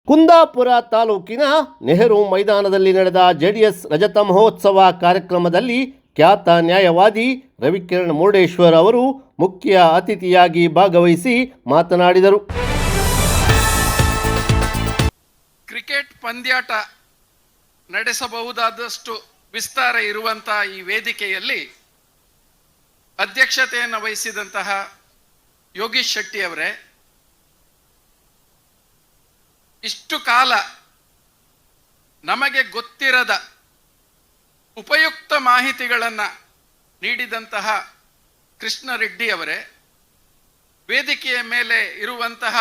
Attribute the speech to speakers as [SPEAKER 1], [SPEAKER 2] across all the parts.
[SPEAKER 1] ಕುಂದಾಪುರ ತಾಲೂಕಿನ ನೆಹರು ಮೈದಾನದಲ್ಲಿ ನಡೆದ ಜೆಡಿಎಸ್ ರಜತ ಮಹೋತ್ಸವ ಕಾರ್ಯಕ್ರಮದಲ್ಲಿ ಖ್ಯಾತ ನ್ಯಾಯವಾದಿ ರವಿಕಿರಣ್ ಮುರುಡೇಶ್ವರ್ ಅವರು ಮುಖ್ಯ ಅತಿಥಿಯಾಗಿ ಭಾಗವಹಿಸಿ ಮಾತನಾಡಿದರು.
[SPEAKER 2] ಕ್ರಿಕೆಟ್ ಪಂದ್ಯಾಟ ನಡೆಸಬಹುದಾದಷ್ಟು ವಿಸ್ತಾರ ಇರುವಂತಹ ಈ ವೇದಿಕೆಯಲ್ಲಿ ಅಧ್ಯಕ್ಷತೆಯನ್ನು ವಹಿಸಿದಂತಹ ಯೋಗೀಶ್ ಶೆಟ್ಟಿ ಅವರೇ, ಇಷ್ಟು ಕಾಲ ನಮಗೆ ಗೊತ್ತಿರದ ಉಪಯುಕ್ತ ಮಾಹಿತಿಗಳನ್ನು ನೀಡಿದಂತಹ ಕೃಷ್ಣ ರೆಡ್ಡಿ ಅವರೇ, ವೇದಿಕೆಯ ಮೇಲೆ ಇರುವಂತಹ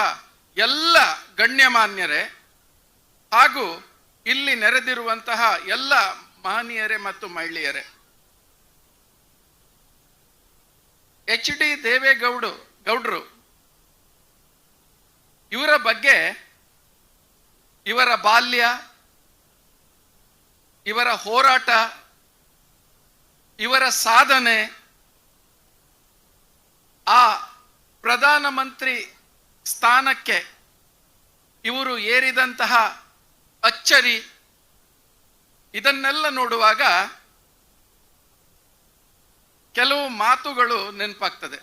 [SPEAKER 2] ಎಲ್ಲ ಗಣ್ಯಮಾನ್ಯರೇ ಹಾಗೂ ಇಲ್ಲಿ ನೆರೆದಿರುವಂತಹ ಎಲ್ಲ ಮಹನೀಯರೇ ಮತ್ತು ಮಹಿಳೆಯರೇ, HD ದೇವೇಗೌಡರು ಇವರ ಬಗ್ಗೆ ಇವರ ಬಾಲ್ಯ, ಇವರ ಹೋರಾಟ, ಇವರ ಸಾಧನೆ, ಆ ಪ್ರಧಾನಮಂತ್ರಿ ಸ್ಥಾನಕ್ಕೆ ಇವರು ಏರಿದಂತಹ ಅಚ್ಚರಿ, ಇದನ್ನೆಲ್ಲ ನೋಡುವಾಗ ಕೆಲವು ಮಾತುಗಳು ನೆನಪಾಗ್ತದೆ.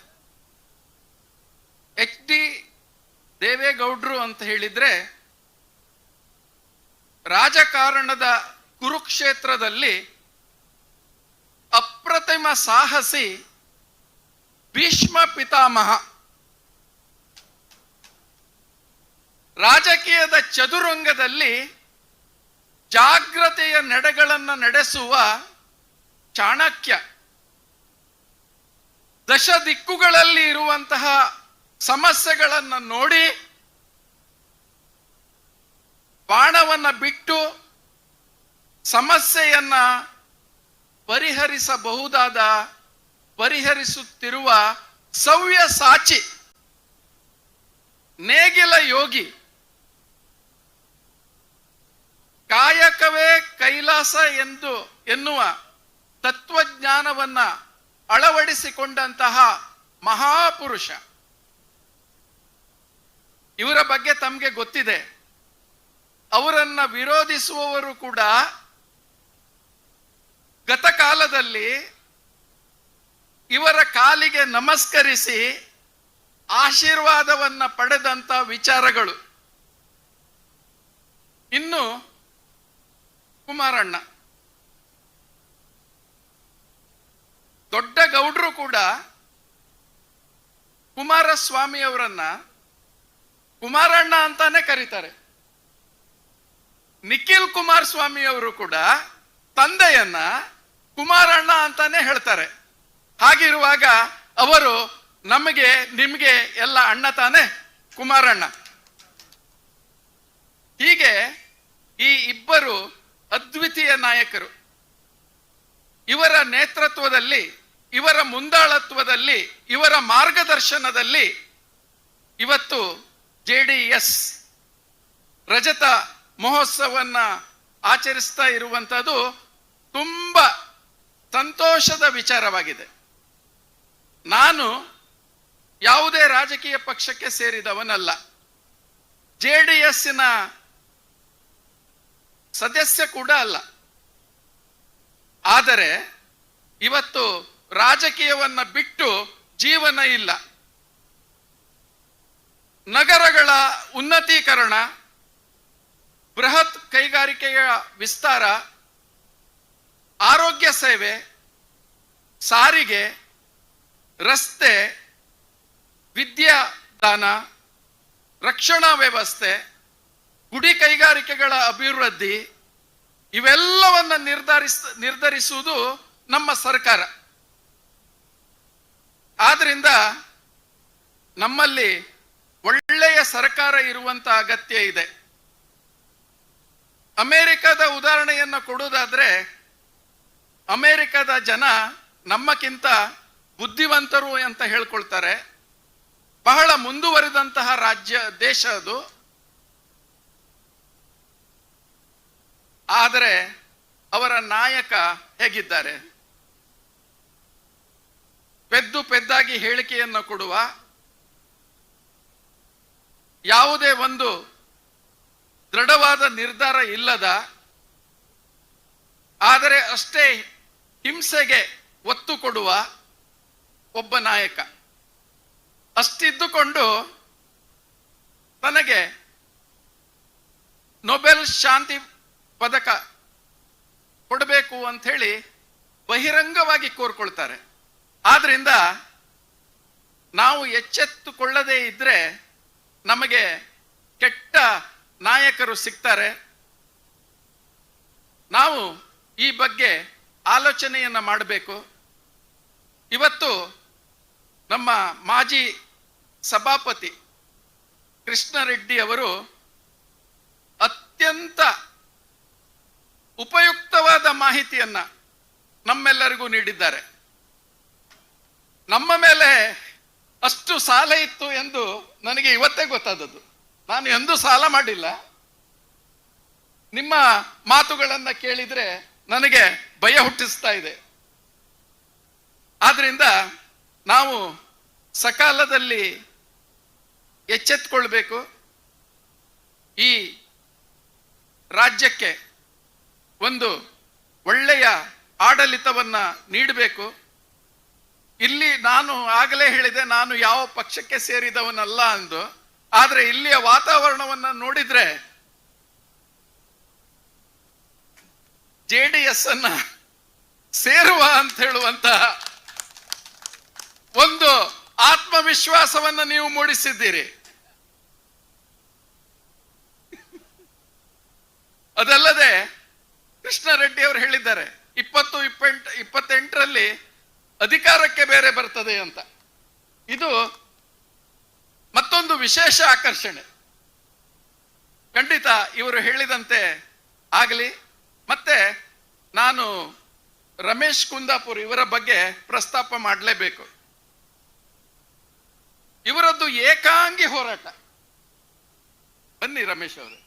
[SPEAKER 2] HD ದೇವೇಗೌಡರು ಅಂತ ಹೇಳಿದ್ರೆ ರಾಜಕಾರಣದ ಕುರುಕ್ಷೇತ್ರದಲ್ಲಿ ಅಪ್ರತಿಮ ಸಾಹಸಿ, ಭೀಷ್ಮ ಪಿತಾಮಹ. ರಾಜಕೀಯದ ಚದುರಂಗದಲ್ಲಿ ಜಾಗ್ರತೆಯ ನಡೆಗಳನ್ನು ನಡೆಸುವ ಚಾಣಕ್ಯ. ದಶ ದಿಕ್ಕುಗಳಲ್ಲಿ ಇರುವಂತಹ ಸಮಸ್ಯೆಗಳನ್ನು ನೋಡಿ ಬಾಣವನ್ನ ಬಿಟ್ಟು ಸಮಸ್ಯೆಯನ್ನ ಪರಿಹರಿಸುತ್ತಿರುವ ಸವ್ಯಸಾಚಿ, ನೇಗಿಲ ಯೋಗಿ. ಕಾಯಕವೇ ಕೈಲಾಸ ಎನ್ನುವ ತತ್ವಜ್ಞಾನವನ್ನ ಅಳವಡಿಸಿಕೊಂಡಂತಹ ಮಹಾಪುರುಷ. ಇವರ ಬಗ್ಗೆ ತಮಗೆ ಗೊತ್ತಿದೆ. ಅವರನ್ನ ವಿರೋಧಿಸುವವರು ಕೂಡ ಗತಕಾಲದಲ್ಲಿ ಇವರ ಕಾಲಿಗೆ ನಮಸ್ಕರಿಸಿ ಆಶೀರ್ವಾದವನ್ನ ಪಡೆದಂತ ವಿಚಾರಗಳು. ಇನ್ನು ಕುಮಾರಣ್ಣ, ದೊಡ್ಡ ಗೌಡ್ರು ಕೂಡ ಕುಮಾರಸ್ವಾಮಿ ಅವರನ್ನ ಕುಮಾರಣ್ಣ ಅಂತಾನೆ ಕರೀತಾರೆ. ನಿಖಿಲ್ ಕುಮಾರಸ್ವಾಮಿ ಅವರು ಕೂಡ ತಂದೆಯನ್ನ ಕುಮಾರಣ್ಣ ಅಂತಾನೆ ಹೇಳ್ತಾರೆ. ಹಾಗಿರುವಾಗ ಅವರು ನಮಗೆ ನಿಮಗೆ ಎಲ್ಲ ಅಣ್ಣ ತಾನೆ ಕುಮಾರಣ್ಣ. ಹೀಗೆ ಈ ಇಬ್ಬರು ಅದ್ವಿತೀಯ ನಾಯಕರು. ಇವರ ನೇತೃತ್ವದಲ್ಲಿ, ಇವರ ಮುಂದಾಳತ್ವದಲ್ಲಿ, ಇವರ ಮಾರ್ಗದರ್ಶನದಲ್ಲಿ ಇವತ್ತು JDS ರಜತ ಮಹೋತ್ಸವನ್ನ ಆಚರಿಸ್ತಾ ಇರುವಂತದ್ದು ತುಂಬಾ ಸಂತೋಷದ ವಿಚಾರವಾಗಿದೆ. ನಾನು ಯಾವುದೇ ರಾಜಕೀಯ ಪಕ್ಷಕ್ಕೆ ಸೇರಿದವನಲ್ಲ, JDSನ ಸದಸ್ಯ ಕೂಡ ಅಲ್ಲ. ಆದರೆ ಇವತ್ತು ರಾಜಕೀಯವನ್ನ ಬಿಟ್ಟು ಜೀವನ ಇಲ್ಲ. ನಗರಗಳ ಉನ್ನತೀಕರಣ, ಬೃಹತ್ ಕೈಗಾರಿಕೆಯ ವಿಸ್ತಾರ, ಆರೋಗ್ಯ ಸೇವೆ, ಸಾರಿಗೆ, ರಸ್ತೆ, ವಿದ್ಯಾದಾನ, ರಕ್ಷಣಾ ವ್ಯವಸ್ಥೆ, ಗುಡಿ ಕೈಗಾರಿಕೆಗಳ ಅಭಿವೃದ್ಧಿ, ಇವೆಲ್ಲವನ್ನ ನಿರ್ಧರಿಸುವುದು ನಮ್ಮ ಸರ್ಕಾರ. ಆದ್ರಿಂದ ನಮ್ಮಲ್ಲಿ ಒಳ್ಳೆಯ ಸರ್ಕಾರ ಇರುವಂತ ಅಗತ್ಯ ಇದೆ. ಅಮೆರಿಕದ ಉದಾಹರಣೆಯನ್ನು ಕೊಡುವುದಾದ್ರೆ, ಅಮೆರಿಕದ ಜನ ನಮ್ಮಕ್ಕಿಂತ ಬುದ್ಧಿವಂತರು ಅಂತ ಹೇಳ್ಕೊಳ್ತಾರೆ. ಬಹಳ ಮುಂದುವರಿದಂತಹ ದೇಶ ಅದು. ಆದರೆ ಅವರ ನಾಯಕ ಹೇಗಿದ್ದಾರೆ? ಪೆದ್ದಾಗಿ ಹೇಳಿಕೆಯನ್ನು ಕೊಡುವ, ಯಾವುದೇ ಒಂದು ದೃಢವಾದ ನಿರ್ಧಾರ ಇಲ್ಲದ, ಆದರೆ ಅಷ್ಟೇ ಹಿಂಸೆಗೆ ಒತ್ತು ಕೊಡುವ ಒಬ್ಬ ನಾಯಕ. ಅಷ್ಟಿದ್ದುಕೊಂಡು ತನಗೆ ನೊಬೆಲ್ ಶಾಂತಿ ಪದಕ ಕೊಡಬೇಕು ಅಂತ ಹೇಳಿ ಬಹಿರಂಗವಾಗಿ ಕೋರ್ಕೊಳ್ತಾರೆ. ಆದ್ರಿಂದ ನಾವು ಎಚ್ಚೆತ್ತುಕೊಳ್ಳದೇ ಇದ್ರೆ ನಮಗೆ ಕೆಟ್ಟ ನಾಯಕರು ಸಿಗ್ತಾರೆ. ನಾವು ಈ ಬಗ್ಗೆ ಆಲೋಚನೆಯನ್ನ ಮಾಡಬೇಕು. ಇವತ್ತು ನಮ್ಮ ಮಾಜಿ ಸಭಾಪತಿ ಕೃಷ್ಣರೆಡ್ಡಿ ಅವರು ಅತ್ಯಂತ ಉಪಯುಕ್ತವಾದ ಮಾಹಿತಿಯನ್ನ ನಮ್ಮೆಲ್ಲರಿಗೂ ನೀಡಿದ್ದಾರೆ. ನಮ್ಮ ಮೇಲೆ ಅಷ್ಟು ಸಾಲ ಇತ್ತು ಎಂದು ನನಗೆ ಇವತ್ತೇ ಗೊತ್ತಾದದ್ದು. ನಾನು ಎಂದೂ ಸಾಲ ಮಾಡಿಲ್ಲ. ನಿಮ್ಮ ಮಾತುಗಳನ್ನ ಕೇಳಿದ್ರೆ ನನಗೆ ಭಯ ಹುಟ್ಟಿಸ್ತಾ ಇದೆ. ಆದ್ರಿಂದ ನಾವು ಸಕಾಲದಲ್ಲಿ ಎಚ್ಚೆತ್ತುಕೊಳ್ಬೇಕು. ಈ ರಾಜ್ಯಕ್ಕೆ ಒಂದು ಒಳ್ಳೆಯ ಆಡಳಿತವನ್ನ ನೀಡಬೇಕು. ಇಲ್ಲಿ ನಾನು ಆಗಲೇ ಹೇಳಿದೆ, ನಾನು ಯಾವ ಪಕ್ಷಕ್ಕೆ ಸೇರಿದವನಲ್ಲ ಅಂದು. ಆದ್ರೆ ಇಲ್ಲಿಯ ವಾತಾವರಣವನ್ನ ನೋಡಿದ್ರೆ JDS ಅನ್ನ ಸೇರುವ ಅಂತ ಹೇಳುವಂತ ಒಂದು ಆತ್ಮವಿಶ್ವಾಸವನ್ನ ನೀವು ಮೂಡಿಸಿದ್ದೀರಿ. ಅದಲ್ಲದೆ ಕೃಷ್ಣರೆಡ್ಡಿ ಅವರು ಹೇಳಿದ್ದಾರೆ 2028ರಲ್ಲಿ ಅಧಿಕಾರಕ್ಕೆ ಬೇರೆ ಬರ್ತದೆ ಅಂತ. ಇದು ಮತ್ತೊಂದು ವಿಶೇಷ ಆಕರ್ಷಣೆ. ಖಂಡಿತ ಇವರು ಹೇಳಿದಂತೆ ಆಗಲಿ. ಮತ್ತೆ ನಾನು ರಮೇಶ್ ಕುಂದಾಪುರ್ ಇವರ ಬಗ್ಗೆ ಪ್ರಸ್ತಾಪ ಮಾಡಲೇಬೇಕು. ಇವರದ್ದು ಏಕಾಂಗಿ ಹೋರಾಟ. ಬನ್ನಿ ರಮೇಶ್ ಅವರು.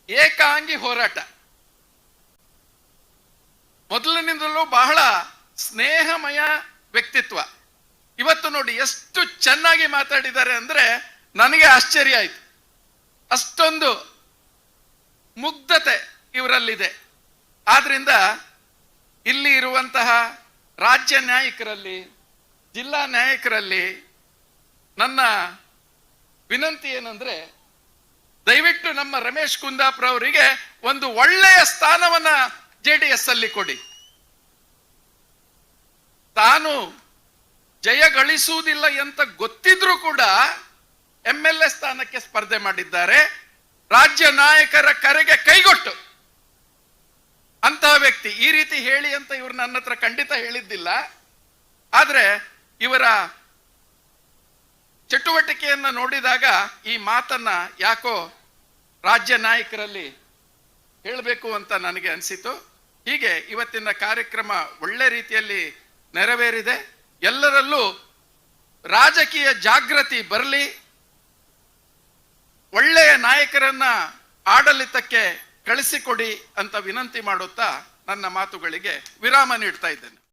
[SPEAKER 2] ಏಕಾಂಗಿ ಹೋರಾಟ. ಮೊದಲಿನಿಂದಲೂ ಬಹಳ ಸ್ನೇಹಮಯ ವ್ಯಕ್ತಿತ್ವ. ಇವತ್ತು ನೋಡಿ ಎಷ್ಟು ಚೆನ್ನಾಗಿ ಮಾತಾಡಿದ್ದಾರೆ ಅಂದ್ರೆ ನನಗೆ ಆಶ್ಚರ್ಯ ಆಯ್ತು. ಅಷ್ಟೊಂದು ಮುಗ್ಧತೆ ಇವರಲ್ಲಿದೆ. ಆದ್ರಿಂದ ಇಲ್ಲಿ ಇರುವಂತಹ ರಾಜ್ಯ ನಾಯಕರಲ್ಲಿ, ಜಿಲ್ಲಾ ನಾಯಕರಲ್ಲಿ ನನ್ನ ವಿನಂತಿ ಏನಂದ್ರೆ, ದಯವಿಟ್ಟು ನಮ್ಮ ರಮೇಶ್ ಕುಂದಾಪುರ ಅವರಿಗೆ ಒಂದು ಒಳ್ಳೆಯ ಸ್ಥಾನವನ್ನ JDS ಅಲ್ಲಿ ಕೊಡಿ. ತಾನು ಜಯ ಗಳಿಸುವುದಿಲ್ಲ ಅಂತ ಗೊತ್ತಿದ್ರೂ ಕೂಡ MLA ಸ್ಥಾನಕ್ಕೆ ಸ್ಪರ್ಧೆ ಮಾಡಿದ್ದಾರೆ. ರಾಜ್ಯ ನಾಯಕರ ಕರೆಗೆ ಕೈಗೊಟ್ಟು ಅಂತಹ ವ್ಯಕ್ತಿ. ಈ ರೀತಿ ಹೇಳಿ ಅಂತ ಇವರು ನನ್ನ ಹತ್ರ ಖಂಡಿತ ಹೇಳಿದ್ದಿಲ್ಲ. ಆದ್ರೆ ಇವರ ಚಟುವಟಿಕೆಯನ್ನ ನೋಡಿದಾಗ ಈ ಮಾತನ್ನ ಯಾಕೋ ರಾಜ್ಯ ನಾಯಕರಲ್ಲಿ ಹೇಳಬೇಕು ಅಂತ ನನಗೆ ಅನಿಸಿತು. ಹೀಗೆ ಇವತ್ತಿನ ಕಾರ್ಯಕ್ರಮ ಒಳ್ಳೆ ರೀತಿಯಲ್ಲಿ ನೆರವೇರಿದೆ. ಎಲ್ಲರಲ್ಲೂ ರಾಜಕೀಯ ಜಾಗೃತಿ ಬರಲಿ. ಒಳ್ಳೆಯ ನಾಯಕರನ್ನ ಆಡಳಿತಕ್ಕೆ ಕಳಿಸಿಕೊಡಿ ಅಂತ ವಿನಂತಿ ಮಾಡುತ್ತಾ ನನ್ನ ಮಾತುಗಳಿಗೆ ವಿರಾಮ ನೀಡ್ತಾ ಇದ್ದೇನೆ.